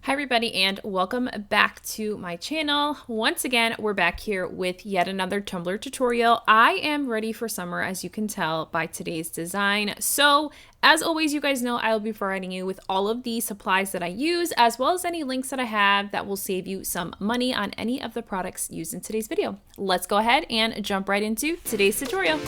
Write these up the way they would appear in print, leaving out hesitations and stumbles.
Hi everybody and welcome back to my channel. Once again, we're back here with yet another Tumbler tutorial. I am ready for summer, as you can tell by today's design. So as always, you guys know I will be providing you with all of the supplies that I use, as well as any links that I have that will save you some money on any of the products used in today's video. Let's go ahead and jump right into today's tutorial.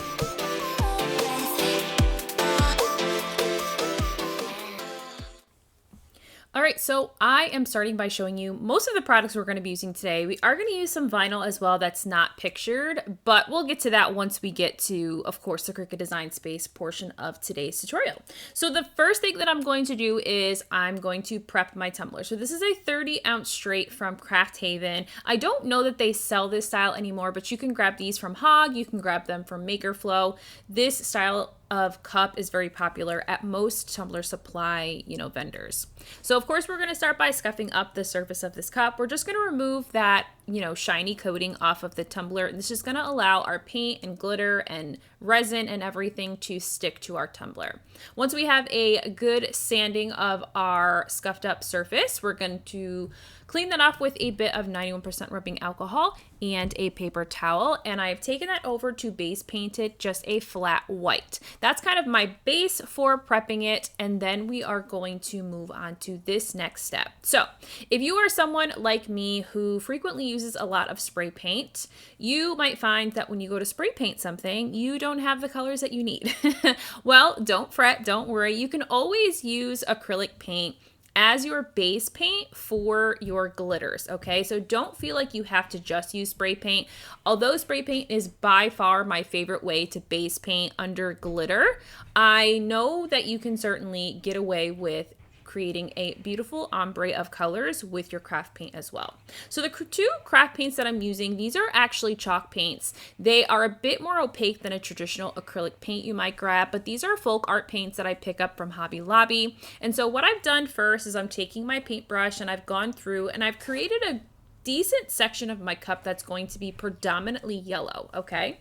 All right, so I am starting by showing you most of the products we're going to be using today. We are going to use some vinyl as well that's not pictured, but we'll get to that once we get to, of course, the Cricut Design Space portion of today's tutorial. So the first thing that I'm going to do is I'm going to prep my tumbler. So this is a 30-ounce straight from Craft Haven. I don't know that they sell this style anymore, but you can grab these from Hog, you can grab them from Maker Flow. This style of cup is very popular at most tumbler supply, vendors. So of course we're going to start by scuffing up the surface of this cup. We're just going to remove that, shiny coating off of the tumbler. This is going to allow our paint and glitter and resin and everything to stick to our tumbler. Once we have a good sanding of our scuffed up surface, we're going to clean that off with a bit of 91% rubbing alcohol and a paper towel. And I've taken that over to base paint it just a flat white. That's kind of my base for prepping it. And then we are going to move on to this next step. So if you are someone like me who frequently uses a lot of spray paint, you might find that when you go to spray paint something, you don't have the colors that you need. Well, don't fret, don't worry. You can always use acrylic paint as your base paint for your glitters, okay? So don't feel like you have to just use spray paint. Although spray paint is by far my favorite way to base paint under glitter, I know that you can certainly get away with creating a beautiful ombre of colors with your craft paint as well. So the two craft paints that I'm using, these are actually chalk paints. They are a bit more opaque than a traditional acrylic paint you might grab, but these are folk art paints that I pick up from Hobby Lobby. And so what I've done first is I'm taking my paintbrush and I've gone through and I've created a decent section of my cup that's going to be predominantly yellow, okay?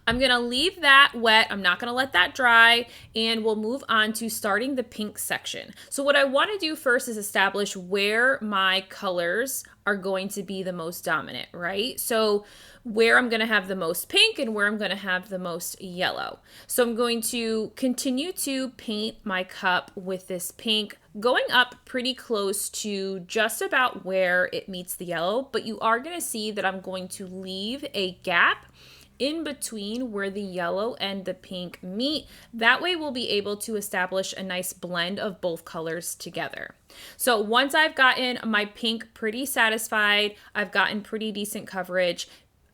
I'm going to leave that wet. I'm not going to let that dry, and we'll move on to starting the pink section. So what I want to do first is establish where my colors are going to be the most dominant, right? So where I'm going to have the most pink and where I'm going to have the most yellow. So I'm going to continue to paint my cup with this pink, going up pretty close to just about where it meets the yellow, but you are going to see that I'm going to leave a gap in between where the yellow and the pink meet. That way we'll be able to establish a nice blend of both colors together. So once I've gotten my pink pretty satisfied, I've gotten pretty decent coverage,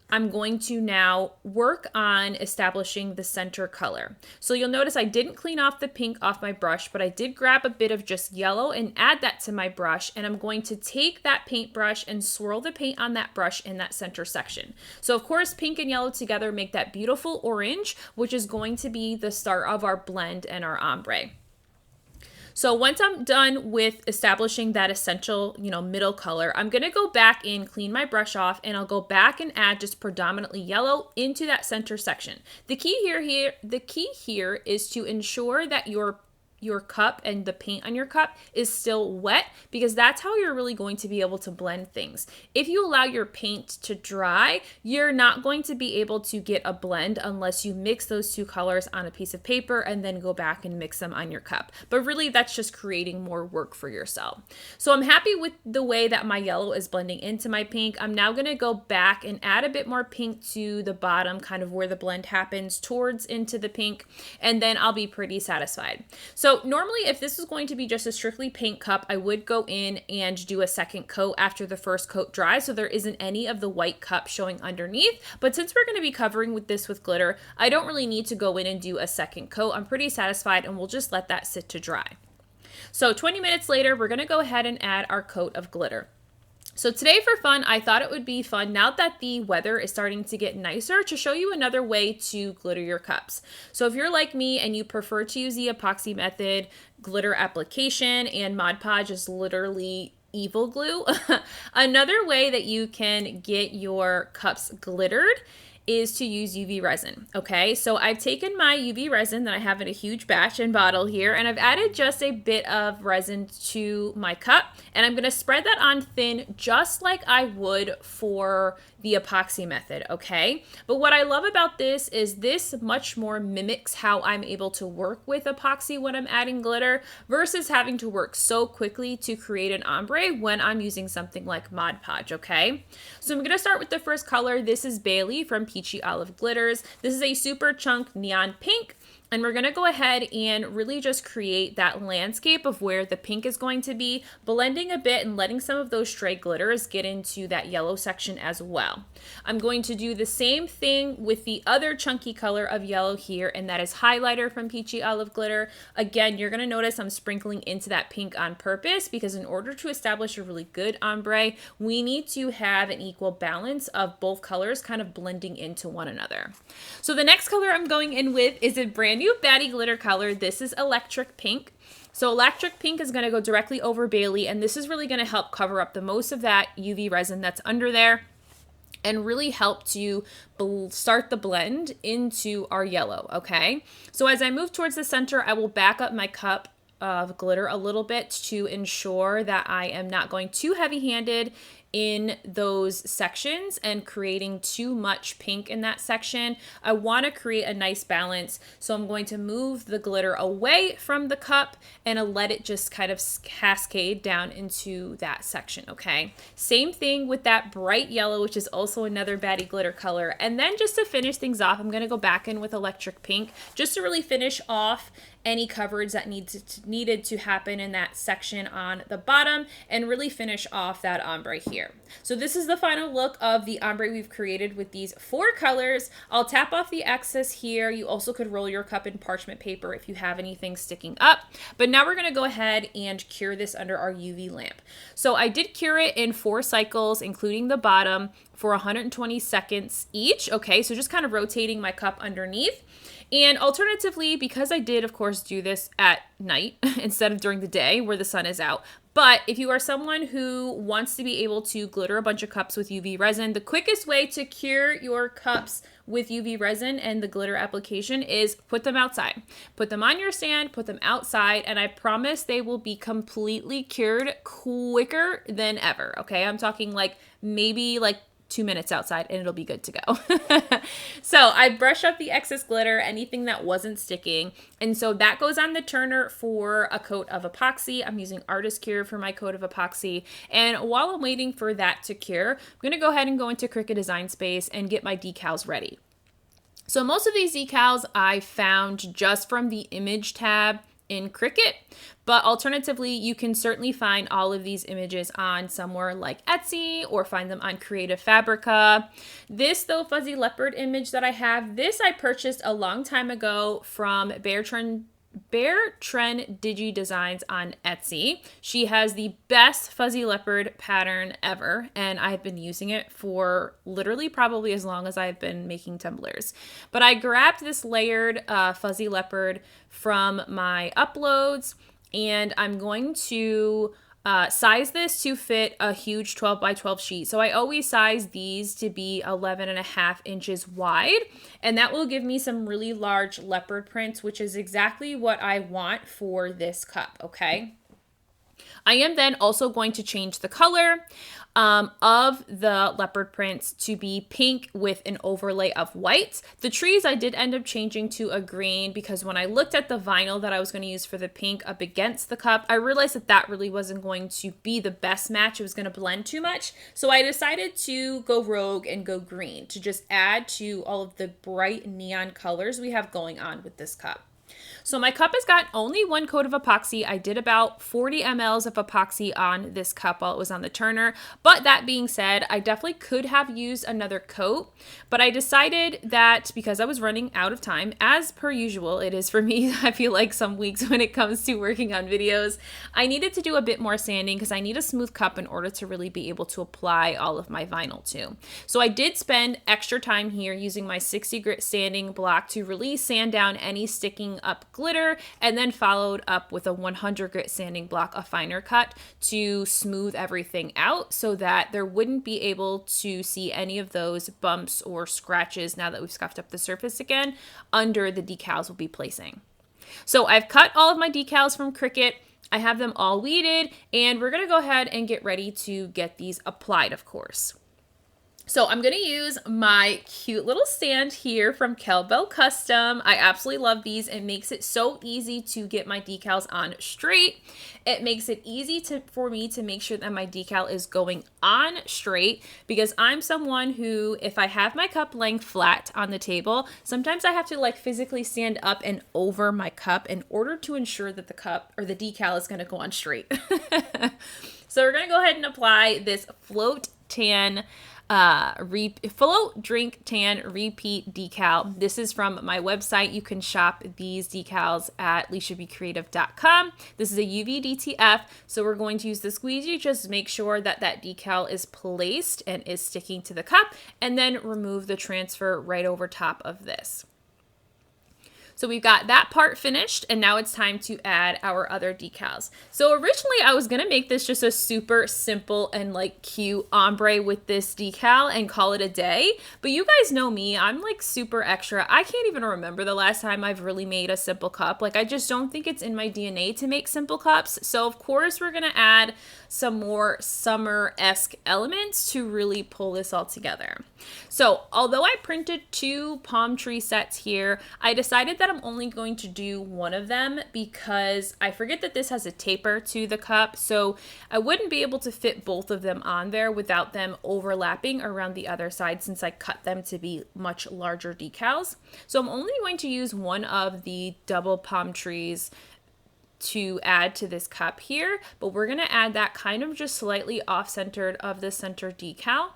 I'm going to now work on establishing the center color. So you'll notice I didn't clean off the pink off my brush, but I did grab a bit of just yellow and add that to my brush. And I'm going to take that paintbrush and swirl the paint on that brush in that center section. So of course, pink and yellow together make that beautiful orange, which is going to be the start of our blend and our ombre. So once I'm done with establishing that essential, middle color, I'm going to go back in, clean my brush off, and I'll go back and add just predominantly yellow into that center section. The key here is to ensure that your cup and the paint on your cup is still wet, because that's how you're really going to be able to blend things. If you allow your paint to dry, you're not going to be able to get a blend unless you mix those two colors on a piece of paper and then go back and mix them on your cup. But really, that's just creating more work for yourself. So I'm happy with the way that my yellow is blending into my pink. I'm now going to go back and add a bit more pink to the bottom, kind of where the blend happens towards into the pink, and then I'll be pretty satisfied. So normally if this was going to be just a strictly paint cup, I would go in and do a second coat after the first coat dries, so there isn't any of the white cup showing underneath. But since we're going to be covering with this with glitter, I don't really need to go in and do a second coat. I'm pretty satisfied, and we'll just let that sit to dry. So 20 minutes later, we're going to go ahead and add our coat of glitter. So today for fun, I thought it would be fun, now that the weather is starting to get nicer, to show you another way to glitter your cups. So if you're like me and you prefer to use the epoxy method, glitter application, and Mod Podge is literally evil glue, another way that you can get your cups glittered is to use UV resin, okay? So I've taken my UV resin that I have in a huge batch and bottle here, and I've added just a bit of resin to my cup, and I'm gonna spread that on thin just like I would for the epoxy method, okay? But what I love about this is this much more mimics how I'm able to work with epoxy when I'm adding glitter versus having to work so quickly to create an ombre when I'm using something like Mod Podge, okay? So I'm gonna start with the first color. This is Bailey from Peachy Olive Glitters. This is a super chunk neon pink. And we're gonna go ahead and really just create that landscape of where the pink is going to be, blending a bit and letting some of those stray glitters get into that yellow section as well. I'm going to do the same thing with the other chunky color of yellow here, and that is Highlighter from Peachy Olive Glitter. Again, you're gonna notice I'm sprinkling into that pink on purpose because in order to establish a really good ombre, we need to have an equal balance of both colors kind of blending into one another. So the next color I'm going in with is a brand new baddie glitter color. This is Electric Pink. So Electric Pink is going to go directly over Bailey, and this is really going to help cover up the most of that UV resin that's under there and really help to start the blend into our yellow, okay? So as I move towards the center, I will back up my cup of glitter a little bit to ensure that I am not going too heavy-handed in those sections and creating too much pink in that section. I want to create a nice balance, so I'm going to move the glitter away from the cup and let it just kind of cascade down into that section, okay? Same thing with that bright yellow, which is also another baddie glitter color. And then just to finish things off, I'm going to go back in with Electric Pink just to really finish off any coverage that needed to happen in that section on the bottom and really finish off that ombre here. So this is the final look of the ombre we've created with these 4 colors. I'll tap off the excess here. You also could roll your cup in parchment paper if you have anything sticking up. But now we're going to go ahead and cure this under our UV lamp. So I did cure it in 4 cycles, including the bottom, for 120 seconds each. Okay, so just kind of rotating my cup underneath. And alternatively, because I did, of course, do this at night instead of during the day where the sun is out, but if you are someone who wants to be able to glitter a bunch of cups with UV resin, the quickest way to cure your cups with UV resin and the glitter application is put them outside. Put them on your stand, put them outside, and I promise they will be completely cured quicker than ever, okay? I'm talking like maybe like 2 minutes outside and it'll be good to go. So I brushed up the excess glitter, anything that wasn't sticking. And so that goes on the turner for a coat of epoxy. I'm using Artist Cure for my coat of epoxy. And while I'm waiting for that to cure, I'm gonna go ahead and go into Cricut Design Space and get my decals ready. So most of these decals I found just from the image tab in Cricut, but alternatively, you can certainly find all of these images on somewhere like Etsy or find them on Creative Fabrica. This, though, fuzzy leopard image that I have, this I purchased a long time ago from Bear Trend Digi Designs on Etsy. She has the best fuzzy leopard pattern ever, and I've been using it for literally probably as long as I've been making tumblers. But I grabbed this layered fuzzy leopard from my uploads, and I'm going to size this to fit a huge 12 by 12 sheet. So I always size these to be 11.5 inches wide, and that will give me some really large leopard prints, which is exactly what I want for this cup, okay? I am then also going to change the color of the leopard prints to be pink with an overlay of white. The trees I did end up changing to a green because when I looked at the vinyl that I was going to use for the pink up against the cup, I realized that that really wasn't going to be the best match. It was going to blend too much. So I decided to go rogue and go green to just add to all of the bright neon colors we have going on with this cup. So my cup has got only 1 coat of epoxy. I did about 40 mLs of epoxy on this cup while it was on the turner. But that being said, I definitely could have used another coat. But I decided that because I was running out of time, as per usual, it is for me, I feel like some weeks when it comes to working on videos, I needed to do a bit more sanding because I need a smooth cup in order to really be able to apply all of my vinyl to. So I did spend extra time here using my 60 grit sanding block to really sand down any sticking up glitter, and then followed up with a 100 grit sanding block, a finer cut, to smooth everything out so that there wouldn't be able to see any of those bumps or scratches now that we've scuffed up the surface again under the decals we'll be placing. So I've cut all of my decals from Cricut. I have them all weeded, and we're gonna go ahead and get ready to get these applied, of course. So I'm going to use my cute little stand here from Kelbell Custom. I absolutely love these. It makes it so easy to get my decals on straight. It makes it easy for me to make sure that my decal is going on straight, because I'm someone who, if I have my cup laying flat on the table, sometimes I have to like physically stand up and over my cup in order to ensure that the cup or the decal is going to go on straight. So we're going to go ahead and apply this Float Drink Tan Repeat Decal. This is from my website. You can shop these decals at LiciaBCreative.com. This is a UV DTF, so we're going to use the squeegee just to make sure that that decal is placed and is sticking to the cup, and then remove the transfer right over top of this. So we've got that part finished, and now it's time to add our other decals. So originally I was gonna make this just a super simple and like cute ombre with this decal and call it a day, but you guys know me, I'm like super extra. I can't even remember the last time I've really made a simple cup. Like I just don't think it's in my DNA to make simple cups. So of course we're gonna add some more summer-esque elements to really pull this all together. So although I printed 2 palm tree sets here, I decided that I'm only going to do one of them because I forget that this has a taper to the cup, so I wouldn't be able to fit both of them on there without them overlapping around the other side since I cut them to be much larger decals. So I'm only going to use one of the double palm trees to add to this cup here, but we're going to add that kind of just slightly off-centered of the center decal.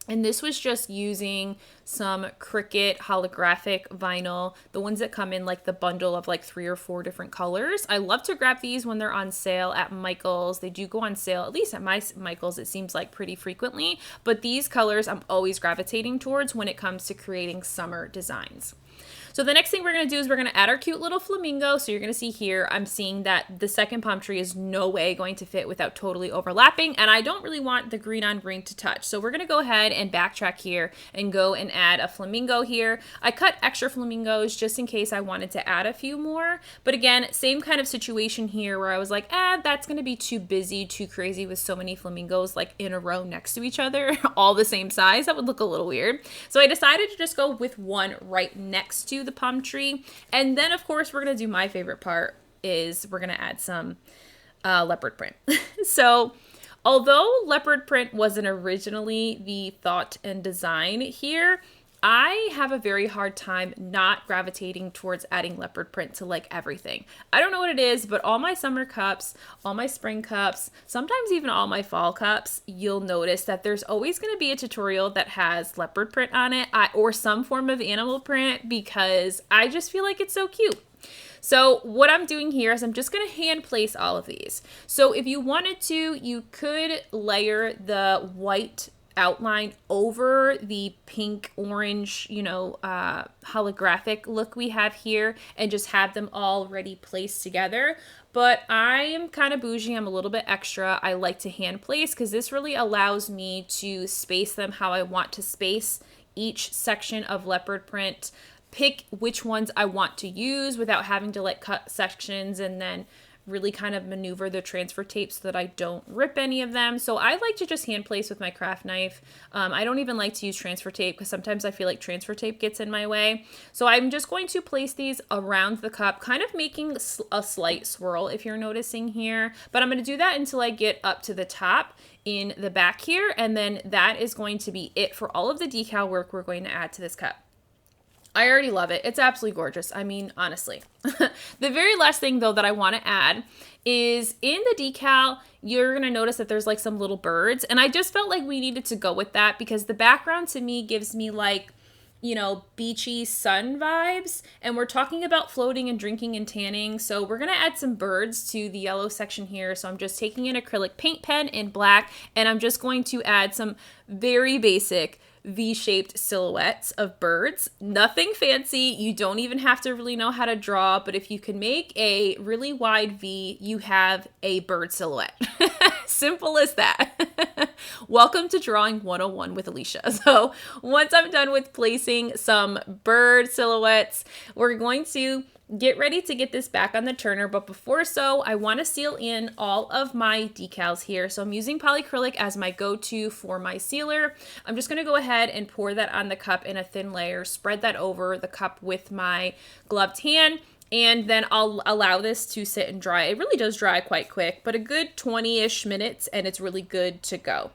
And this was just using some Cricut Holographic vinyl, the ones that come in like the bundle of like 3 or 4 different colors. I love to grab these when they're on sale at Michael's. They do go on sale, at least at my Michael's, it seems like pretty frequently. But these colors I'm always gravitating towards when it comes to creating summer designs. So the next thing we're going to do is we're going to add our cute little flamingo. So you're going to see here, I'm seeing that the second palm tree is no way going to fit without totally overlapping. And I don't really want the green on green to touch. So we're going to go ahead and backtrack here and go and add a flamingo here. I cut extra flamingos just in case I wanted to add a few more. But again, same kind of situation here where I was like, that's going to be too busy, too crazy with so many flamingos like in a row next to each other, all the same size. That would look a little weird. So I decided to just go with one right next to the palm tree. And then of course we're going to do my favorite part, is we're going to add some leopard print. So although leopard print wasn't originally the thought and design here, I have a very hard time not gravitating towards adding leopard print to like everything. I don't know what it is, but all my summer cups, all my spring cups, sometimes even all my fall cups, you'll notice that there's always going to be a tutorial that has leopard print on it, or some form of animal print, because I just feel like it's so cute. So what I'm doing here is I'm just going to hand place all of these. So if you wanted to, you could layer the white outline over the pink orange, holographic look we have here and just have them already placed together. But I am kind of bougie. I'm a little bit extra. I like to hand place because this really allows me to space them how I want to space each section of leopard print, pick which ones I want to use without having to like cut sections and then really kind of maneuver the transfer tape so that I don't rip any of them. So I like to just hand place with my craft knife. I don't even like to use transfer tape because sometimes I feel like transfer tape gets in my way. So I'm just going to place these around the cup, kind of making a slight swirl if you're noticing here. But I'm going to do that until I get up to the top in the back here. And then that is going to be it for all of the decal work we're going to add to this cup. I already love it. It's absolutely gorgeous. I mean, honestly. The very last thing, though, that I want to add is in the decal, you're going to notice that there's like some little birds. And I just felt like we needed to go with that because the background to me gives me like, beachy sun vibes. And we're talking about floating and drinking and tanning. So we're going to add some birds to the yellow section here. So I'm just taking an acrylic paint pen in black and I'm just going to add some very basic V-shaped silhouettes of birds. Nothing fancy. You don't even have to really know how to draw, but if you can make a really wide V, you have a bird silhouette. Simple as that. Welcome to Drawing 101 with Alicia. So once I'm done with placing some bird silhouettes, we're going to get ready to get this back on the turner, but before so, I want to seal in all of my decals here. So I'm using polyacrylic as my go-to for my sealer. I'm just going to go ahead and pour that on the cup in a thin layer, spread that over the cup with my gloved hand, and then I'll allow this to sit and dry. It really does dry quite quick, but a good 20-ish minutes and it's really good to go.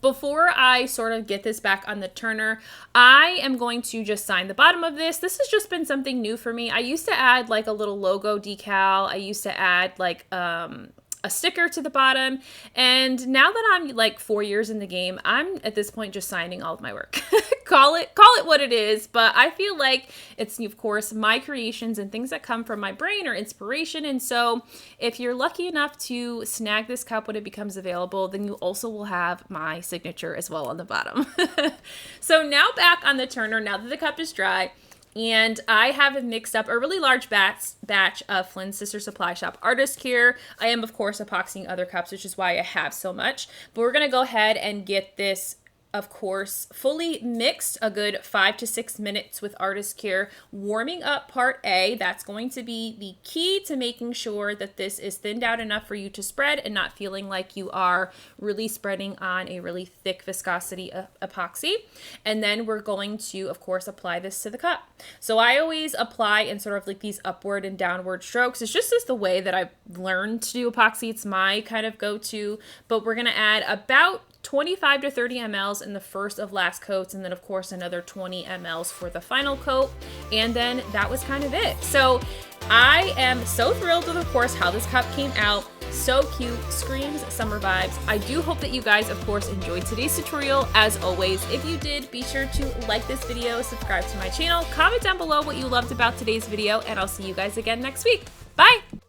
Before I sort of get this back on the turner, I am going to just sign the bottom of this. This has just been something new for me. I used to add like a little logo decal. I used to add like a sticker to the bottom. And now that I'm like 4 years in the game, I'm at this point just signing all of my work. Call it what it is, but I feel like it's, of course, my creations and things that come from my brain or inspiration. And so if you're lucky enough to snag this cup when it becomes available, then you also will have my signature as well on the bottom. So now back on the turner, now that the cup is dry, and I have mixed up a really large batch of Flynn's Sister Supply Shop Artist Care. I am, of course, epoxying other cups, which is why I have so much. But we're going to go ahead and get this, of course, fully mixed a good 5 to 6 minutes with Artist Care, warming up part A. That's going to be the key to making sure that this is thinned out enough for you to spread and not feeling like you are really spreading on a really thick viscosity epoxy. And then we're going to, of course, apply this to the cup. So I always apply in sort of like these upward and downward strokes. It's just the way that I've learned to do epoxy. It's my kind of go-to, but we're going to add about 25 to 30 mLs in the first of last coats, and then of course another 20 mLs for the final coat, and then that was kind of it. So I am so thrilled with, of course, how this cup came out. So cute, screams summer vibes. I do hope that you guys, of course, enjoyed today's tutorial. As always, if you did, be sure to like this video, subscribe to my channel, comment down below what you loved about today's video, and I'll see you guys again next week. Bye!